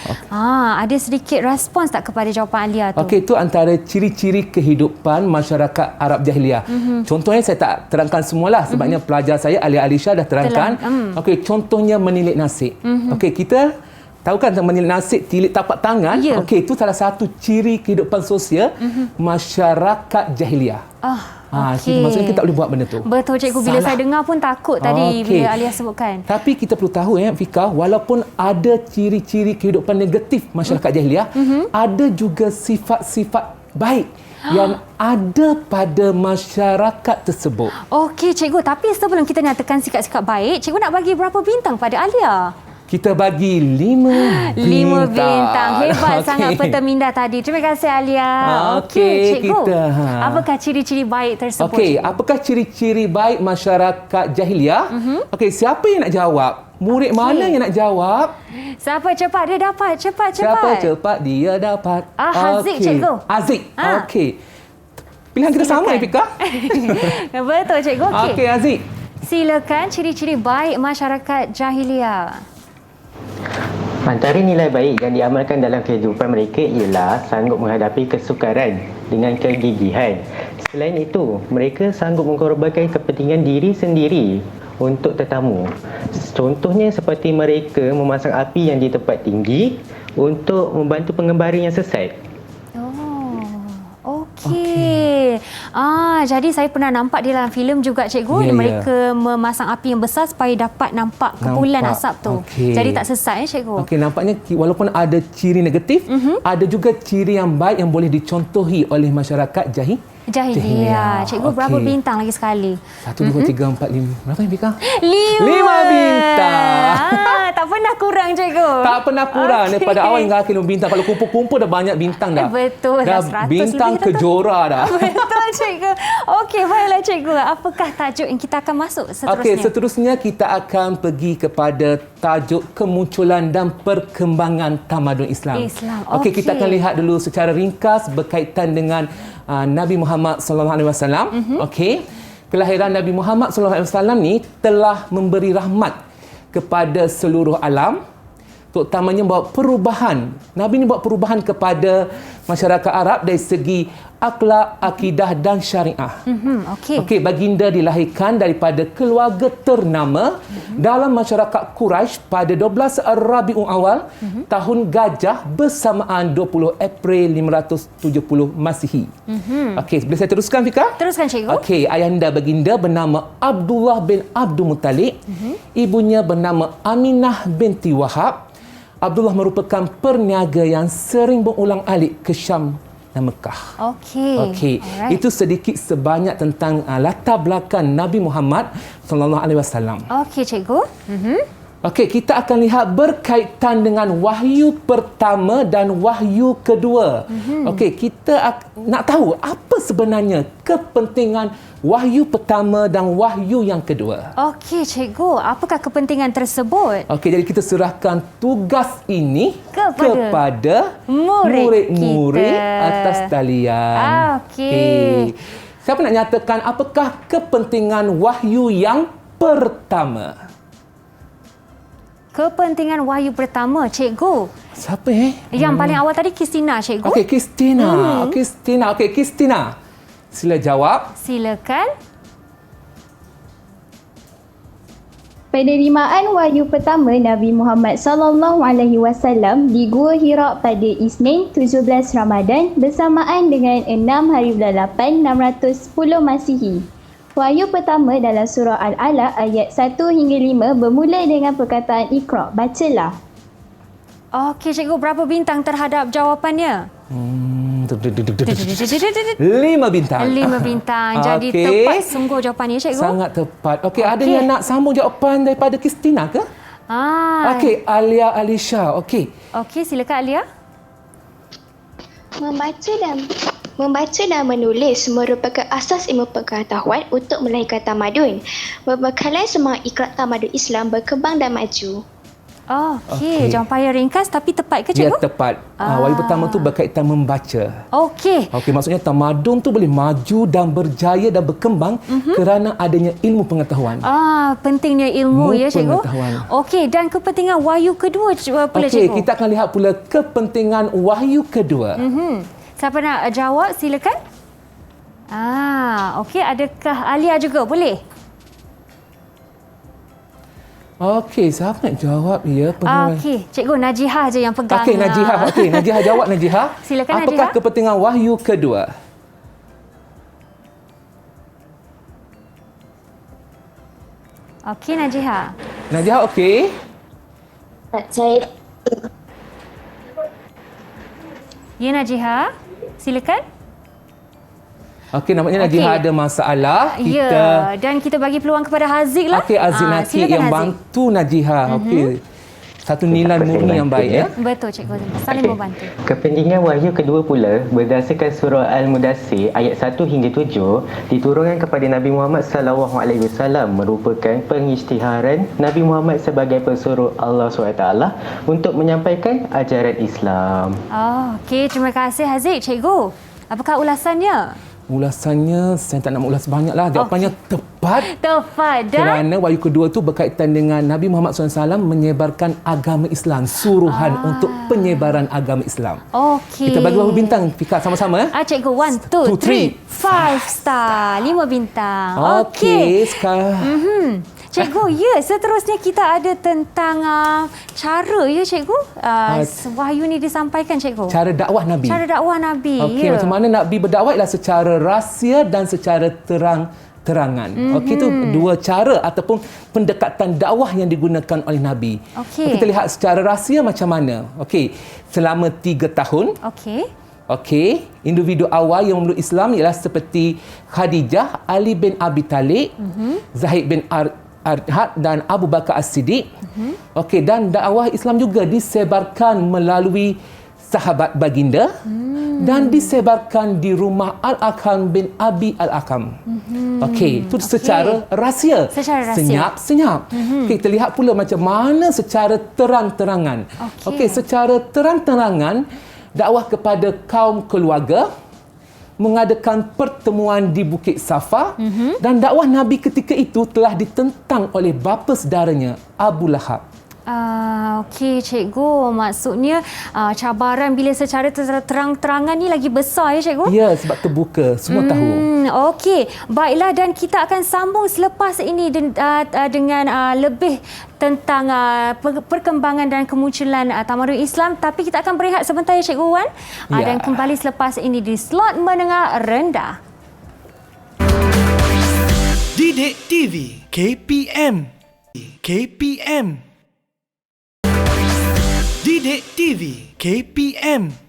Ada sedikit respons tak kepada jawapan Alia tu? Okey, itu antara ciri-ciri kehidupan masyarakat Arab jahiliah. Contohnya saya tak terangkan semualah sebabnya pelajar saya Alia Alisha dah terangkan. Okey, contohnya menilik nasib. Okey, kita tahu kan menilik nasib, tilik tapak tangan. Ya. Okey, itu salah satu ciri kehidupan sosial masyarakat jahiliah. Okey. Maksudnya kita tak boleh buat benda tu. Betul, cikgu. Bila saya dengar pun takut tadi bila Alia sebutkan. Tapi kita perlu tahu Fika, walaupun ada ciri-ciri kehidupan negatif masyarakat jahiliah, ada juga sifat-sifat baik yang ada pada masyarakat tersebut. Okey, cikgu. Tapi sebelum kita nyatakan sikap-sikap baik, cikgu nak bagi berapa bintang pada Alia? Kita bagi 5 bintang. 5 bintang. Hebat sangat peta minda tadi. Terima kasih Alia. Okey, cikgu. kita, Apakah ciri-ciri baik tersebut? Okey, apakah ciri-ciri baik masyarakat jahiliah? Okey, siapa yang nak jawab? Murid mana yang nak jawab? Siapa cepat dia dapat? Cepat. Siapa cepat dia dapat? Haziq, cikgu. Haziq. Okey. Pilihan kita sama Fika? Betul, cikgu. Okey, Haziq. Silakan ciri-ciri baik masyarakat jahiliah. Antara nilai baik yang diamalkan dalam kehidupan mereka ialah sanggup menghadapi kesukaran dengan kegigihan. Selain itu, mereka sanggup mengorbankan kepentingan diri sendiri untuk tetamu. Contohnya seperti mereka memasang api yang di tempat tinggi untuk membantu pengembara yang sesat. Okey. Jadi saya pernah nampak di dalam filem juga cikgu, mereka memasang api yang besar supaya dapat nampak kepulan asap tu. Jadi tak sesat cikgu. Okey, nampaknya walaupun ada ciri negatif, ada juga ciri yang baik yang boleh dicontohi oleh masyarakat Jahiliyah. Cikgu berapa bintang lagi sekali? 1, 2, 3, 4, 5. Berapa yang Fika? 5 bintang. Tak pernah kurang cikgu. Tak pernah kurang. Daripada awal hingga akhir 5 bintang. Kalau kumpul-kumpul dah banyak bintang dah. Betul. Dah 100 bintang lebih kejora dah. Betul cikgu. Okey, baiklah cikgu. Apakah tajuk yang kita akan masuk seterusnya? Okey, seterusnya kita akan pergi kepada tajuk kemunculan dan perkembangan tamadun Islam. Okey, kita akan lihat dulu secara ringkas berkaitan dengan Nabi Muhammad sallallahu alaihi wasallam. Okey. Kelahiran Nabi Muhammad sallallahu alaihi wasallam ni telah memberi rahmat kepada seluruh alam, terutamanya bawa perubahan. Nabi ni bawa perubahan kepada masyarakat Arab dari segi akhlak, akidah dan syariah. Okey, baginda dilahirkan daripada keluarga ternama dalam masyarakat Quraisy pada 12 Rabiul Awal tahun Gajah bersamaan 20 April 570 Masihi. Okey, boleh saya teruskan Fika? Teruskan cikgu. Okey, ayahanda baginda bernama Abdullah bin Abdul Muttalib, ibunya bernama Aminah binti Wahab. Abdullah merupakan perniaga yang sering berulang-alik ke Syam dan Mekah. Okey. Itu sedikit sebanyak tentang latar belakang Nabi Muhammad sallallahu alaihi wasallam. Okey cikgu. Okey, kita akan lihat berkaitan dengan wahyu pertama dan wahyu kedua. Okey, kita nak tahu apa sebenarnya kepentingan wahyu pertama dan wahyu yang kedua. Okey cikgu, apakah kepentingan tersebut? Okey, jadi kita serahkan tugas ini kepada kita. murid-murid atas talian. Okey. Siapa nak nyatakan apakah kepentingan wahyu yang pertama? Kepentingan wahyu pertama, cikgu. Siapa Yang paling awal tadi Kristina, cikgu. Okey, Kristina. Okey, Kristina. Sila jawab. Silakan. Penerimaan wahyu pertama Nabi Muhammad sallallahu alaihi wasallam di Gua Hira pada Isnin 17 Ramadan bersamaan dengan 6 hari bulan 8 610 Masihi. Wahyu pertama dalam surah Al-Alaq ayat 1 hingga 5 bermula dengan perkataan Iqra, bacalah. Okey cikgu, berapa bintang terhadap jawapannya? 5 bintang. 5 bintang. Jadi tepat sungguh jawapannya cikgu. Sangat tepat. Okey, ada yang nak sambung jawapan daripada Kristina ke? Okey, Alia Alisha. Okey, silakan Alia. Membaca dan menulis merupakan asas ilmu pengetahuan untuk melahirkan tamadun. Berbekalan semangat ikrar tamadun Islam berkembang dan maju. Okey, jawapan ringkas tapi tepat ke cikgu? Ya, tepat. Wahyu pertama tu berkaitan membaca. Okey, maksudnya tamadun tu boleh maju dan berjaya dan berkembang kerana adanya ilmu pengetahuan. Pentingnya ilmu ya cikgu. Okey, dan kepentingan wahyu kedua pula cikgu. Okey, kita akan lihat pula kepentingan wahyu kedua. Siapa nak jawab, silakan. Okey, adakah Alia juga boleh? Okey, siapa nak jawab ya? Okey, cikgu Najihah je yang pegang. Okey, Najihah. Okey, Najihah jawab Najihah. Silakan Najihah. Apakah kepentingan wahyu kedua? Okey, Najihah. Najihah okey. Saya Ya Najihah, silakan. Okey, nampaknya Najihah ada masalah. Ya, dan kita bagi peluang kepada Haziq lah. Okey, Aziz Naki yang bantu Najihah. Okey. Satu nilai murni yang baik ya. Betul cikgu, saling membantu. Kepentingan wahyu kedua pula berdasarkan surah Al-Mudassir ayat 1 hingga 7 diturunkan kepada Nabi Muhammad sallallahu alaihi wasallam merupakan pengisytiharan Nabi Muhammad sebagai pesuruh Allah SWT untuk menyampaikan ajaran Islam. Okey, terima kasih Haziq. Cikgu, apakah ulasannya? Ulasannya saya tak nak ulas banyaklah. Jawapannya tepat. Tepat dan kerana wahyu kedua itu berkaitan dengan Nabi Muhammad SAW menyebarkan agama Islam, suruhan untuk penyebaran agama Islam. Okey. Kita bagi berapa bintang Fika sama-sama? Cikgu, 1, 2, 3, 5 star. 5 bintang. Okey, sekarang. Cikgu, ya, seterusnya kita ada tentang cara, ya Cikgu, wahyu ni disampaikan, Cikgu. Cara dakwah Nabi. Cara dakwah Nabi, Okey, macam mana Nabi berdakwah ialah secara rahsia dan secara terang-terangan. Okey, itu dua cara ataupun pendekatan dakwah yang digunakan oleh Nabi. Okey. Kita lihat secara rahsia macam mana. Okey, selama 3 tahun. Okey, individu awal yang memeluk Islam ialah seperti Khadijah, Ali bin Abi Talib, Zaid bin Arhad dan Abu Bakar As-Siddiq. Okey, dan dakwah Islam juga disebarkan melalui sahabat baginda dan disebarkan di rumah Al-Aqam bin Abi Al-Aqam. Okey, itu secara rahsia. Senyap-senyap. Kita lihat pula macam mana secara terang-terangan. Okey, secara terang-terangan dakwah kepada kaum keluarga, mengadakan pertemuan di Bukit Safa, dan dakwah Nabi ketika itu telah ditentang oleh bapa saudaranya Abu Lahab. Okey, Cikgu. Maksudnya cabaran bila secara terang-terangan ni lagi besar, ya Cikgu? Ya, sebab terbuka. Semua tahu. Okey. Baiklah, dan kita akan sambung selepas ini dengan lebih tentang perkembangan dan kemunculan Tamadun Islam. Tapi kita akan berehat sebentar, ya Cikgu Wan. Dan kembali selepas ini di Slot Menengah Rendah. Didik TV KPM. Didik TV KPM.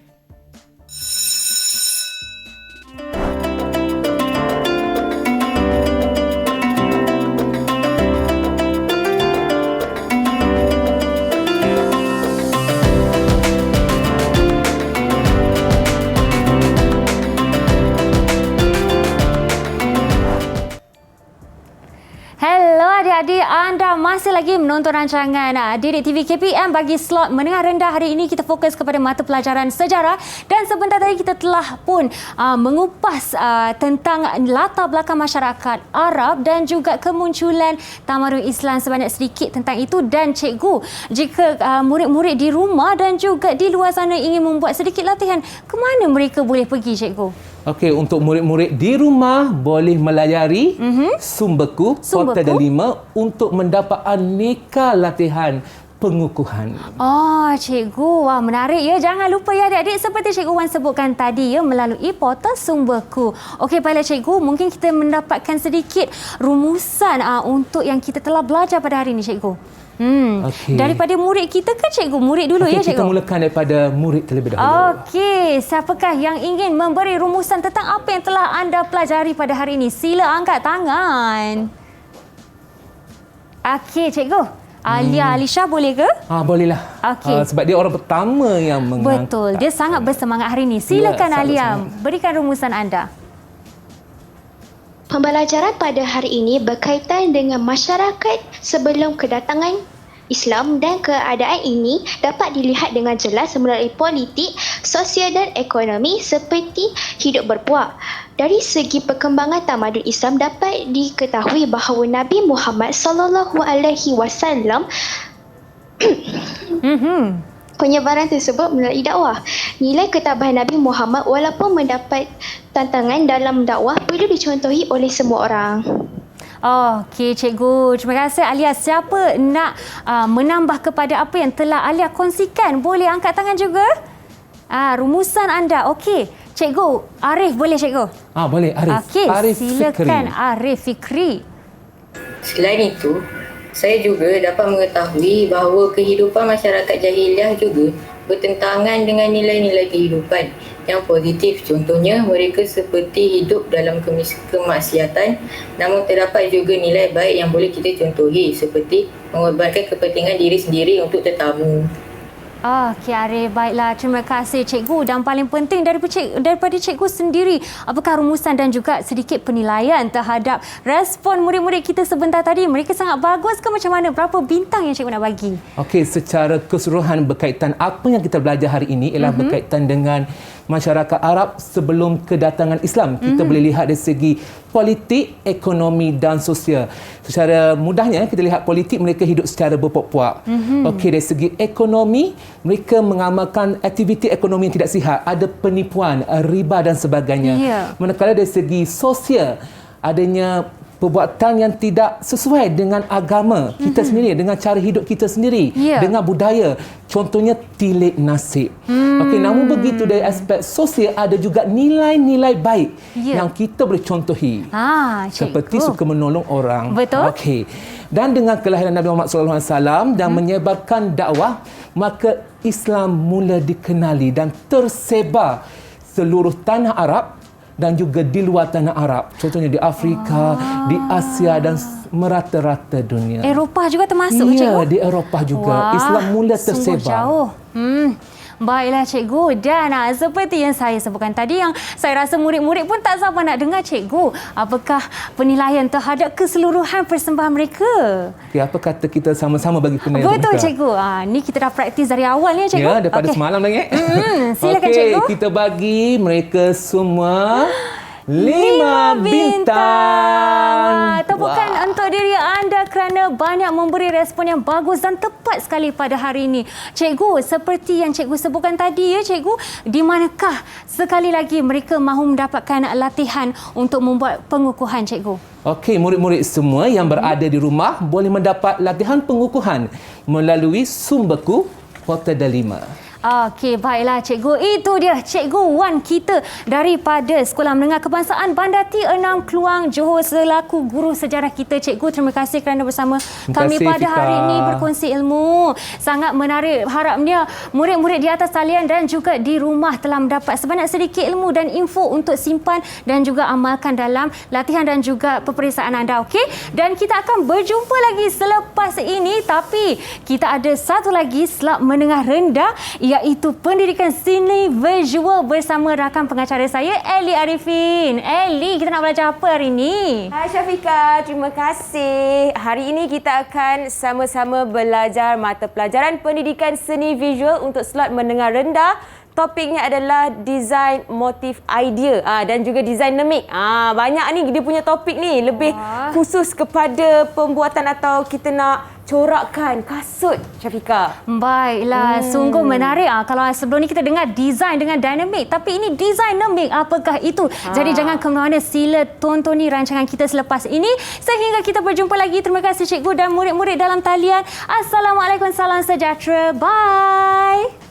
Hello adik-adik, anda masih lagi menonton rancangan Didik TV KPM bagi slot menengah rendah. Hari ini kita fokus kepada mata pelajaran sejarah, dan sebentar tadi kita telah pun mengupas tentang latar belakang masyarakat Arab dan juga kemunculan Tamadun Islam, sebanyak sedikit tentang itu. Dan cikgu, jika murid-murid di rumah dan juga di luar sana ingin membuat sedikit latihan, ke mana mereka boleh pergi, cikgu? Okey, untuk murid-murid di rumah boleh melayari Sumberku Kota Delima untuk mendapat aneka latihan pengukuhan. Oh, cikgu. Wah, menarik ya. Jangan lupa ya adik-adik, seperti cikgu Wan sebutkan tadi ya, melalui portal Sumberku. Okey, baiklah cikgu, mungkin kita mendapatkan sedikit rumusan untuk yang kita telah belajar pada hari ini, cikgu. Daripada murid kita ke cikgu? Murid dulu ya cikgu? Kita mulakan daripada murid terlebih dahulu. Okey, siapakah yang ingin memberi rumusan tentang apa yang telah anda pelajari pada hari ini? Sila angkat tangan. Okey, cikgu. Alia Alisha boleh ke? Bolehlah. Okey. Sebab dia orang pertama yang mengangkat. Betul, dia sangat bersemangat hari ini. Silakan Alia, berikan rumusan anda. Pembelajaran pada hari ini berkaitan dengan masyarakat sebelum kedatangan Islam, dan keadaan ini dapat dilihat dengan jelas melalui politik, sosial dan ekonomi seperti hidup berpuak. Dari segi perkembangan tamadun Islam dapat diketahui bahawa Nabi Muhammad SAW penyebaran tersebut melalui dakwah. Nilai ketabahan Nabi Muhammad walaupun mendapat tantangan dalam dakwah perlu dicontohi oleh semua orang. Okey, cikgu. Terima kasih Alia. Siapa nak menambah kepada apa yang telah Alia kongsikan? Boleh angkat tangan juga. Rumusan anda. Okey. Cikgu, Arif boleh cikgu? Boleh, Arif. Okey, silakan Arif Fikri. Selain itu, saya juga dapat mengetahui bahawa kehidupan masyarakat jahiliah juga bertentangan dengan nilai-nilai kehidupan yang positif. Contohnya, mereka seperti hidup dalam kemaksiatan, namun terdapat juga nilai baik yang boleh kita contohi seperti mengorbankan kepentingan diri sendiri untuk tetamu. Okey Arif, baiklah. Terima kasih cikgu. Dan paling penting daripada cikgu sendiri, apakah rumusan dan juga sedikit penilaian terhadap respon murid-murid kita sebentar tadi? Mereka sangat bagus ke macam mana? Berapa bintang yang cikgu nak bagi? Okey, secara keseluruhan berkaitan apa yang kita belajar hari ini ialah berkaitan dengan masyarakat Arab sebelum kedatangan Islam. Kita boleh lihat dari segi politik, ekonomi dan sosial. Secara mudahnya kita lihat politik, mereka hidup secara berpuak-puak. Okey, dari segi ekonomi, mereka mengamalkan aktiviti ekonomi yang tidak sihat, ada penipuan, riba dan sebagainya. Manakala dari segi sosial, adanya perbuatan yang tidak sesuai dengan agama kita sendiri, dengan cara hidup kita sendiri, dengan budaya. Contohnya tilik nasib. Okey, namun begitu dari aspek sosial ada juga nilai-nilai baik yang kita boleh contohi. Seperti suka menolong orang. Betul. Okey. Dan dengan kelahiran Nabi Muhammad SAW dan menyebarkan dakwah, maka Islam mula dikenali dan tersebar seluruh tanah Arab dan juga di luar tanah Arab. Contohnya di Afrika, di Asia dan merata-rata dunia. Eropah juga termasuk, ya, cikgu? di Eropah juga. Islam mula tersebar. Sungguh jauh. Baiklah cikgu, dan seperti yang saya sebutkan tadi, yang saya rasa murid-murid pun tak sabar nak dengar cikgu. Apakah penilaian terhadap keseluruhan persembahan mereka? Okay, apa kata kita sama-sama bagi penilaian Betul mereka? Cikgu. Ni kita dah praktis dari awal ni cikgu. Ya, daripada semalam lagi. Silakan cikgu. Kita bagi mereka semua 5 bintang. Tepukan untuk diri anda kerana banyak memberi respon yang bagus dan tepat sekali pada hari ini. Cikgu, seperti yang cikgu sebutkan tadi ya cikgu, di manakah sekali lagi mereka mahu mendapatkan latihan untuk membuat pengukuhan cikgu? Okey, murid-murid semua yang berada di rumah boleh mendapat latihan pengukuhan melalui Sumberku Portal Delima. Okey, baiklah cikgu. Itu dia Cikgu Wan kita daripada Sekolah Menengah Kebangsaan Bandar T6 Keluang Johor selaku guru sejarah kita. Cikgu, terima kasih kerana bersama kami pada hari ini berkongsi ilmu. Sangat menarik. Harapnya murid-murid di atas talian dan juga di rumah telah mendapat sebanyak sedikit ilmu dan info untuk simpan dan juga amalkan dalam latihan dan juga peperiksaan anda. Okey? Dan kita akan berjumpa lagi selepas ini, tapi kita ada satu lagi slot menengah rendah, iaitu pendidikan seni visual bersama rakan pengacara saya, Ellie Arifin. Ellie, kita nak belajar apa hari ini? Hai Syafiqah, terima kasih. Hari ini kita akan sama-sama belajar mata pelajaran pendidikan seni visual untuk slot menengah rendah. Topiknya adalah design motif idea dan juga design nemik. Banyak ni dia punya topik ni lebih khusus kepada pembuatan atau kita nak corakkan kasut, Syafiqah. Baiklah, sungguh menarik. Kalau sebelum ni kita dengar design dengan dinamik, tapi ini design nemik. Apakah itu? Jadi jangan ke mana-mana, sila tontoni rancangan kita selepas ini. Sehingga kita berjumpa lagi. Terima kasih cikgu dan murid-murid dalam talian. Assalamualaikum, salam sejahtera. Bye.